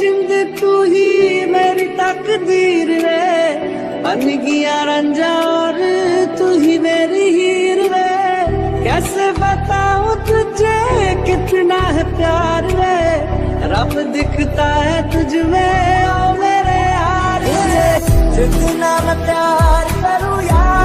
जिंद तू ही मेरी तकदीर रे, बन गया रंजा और तू ही मेरी हीर रे। कैसे बताऊं तुझे कितना है प्यार रे, रब दिखता है तुझ में ओ मेरे यार रे। जितना मैं प्यार करूं यार